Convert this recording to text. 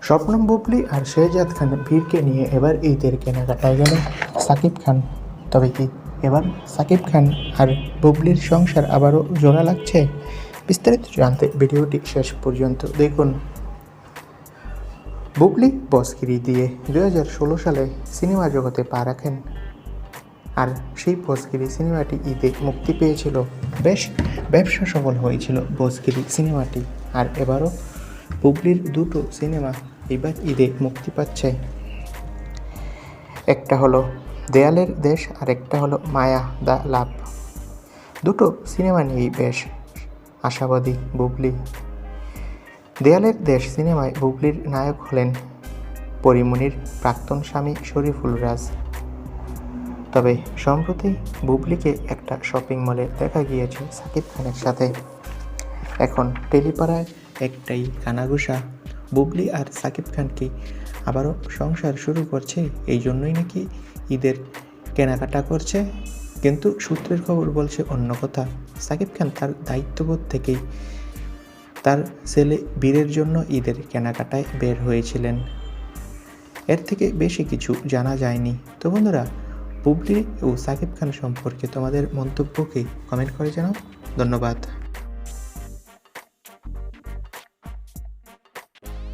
শবনম বুবলী আর শেহজাদ খান বীরকে নিয়ে এবার ঈদের কেনাকাটায় গেল সাকিব খান। তবে কি এবার সাকিব খান আর বুবলীর সংসার আবারও জোড়া লাগছে? বিস্তারিত জানতে ভিডিওটি শেষ পর্যন্ত দেখুন। বুবলী বসগিরি দিয়ে 2016 সালে সিনেমা জগতে পা রাখেন, আর সেই বসগিরি সিনেমাটি ঈদে মুক্তি পেয়েছিল। বেশ ব্যবসা সফল হয়েছিল বসগিরি সিনেমাটি, আর এবারও বুবলীর দুটো সিনেমা এবার ঈদে মুক্তি পাচ্ছে। একটা হলো দেয়ালের দেশ আর একটা হলো মায়া দ্য লাভ। দুটো সিনেমা নিয়েই বেশ আশাবাদী বুবলী। দেয়ালের দেশ সিনেমায় বুবলীর নায়ক হলেন পরীমনির প্রাক্তন স্বামী শরীফুল রাজ। তবে সম্প্রতি বুবলীকে একটা শপিং মলে দেখা গিয়েছে সাকিব খানের সাথে। এখন টেলিপাড়ায় একটাই কানাঘুষা, বুবলী আর সাকিব খান কি আবারও সংসার শুরু করছে, এই জন্যই নাকি ঈদের কেনাকাটা করছে। কিন্তু সূত্রের খবর বলছে অন্য কথা। সাকিব খান তার দায়িত্ববোধ থেকেই তার ছেলে বীরের জন্য ঈদের কেনাকাটায় বের হয়েছিলেন। এর থেকে বেশি কিছু জানা যায়নি। তো বন্ধুরা, বুবলী ও সাকিব খান সম্পর্কে তোমাদের মন্তব্যকে কমেন্ট করে জানাও। ধন্যবাদ।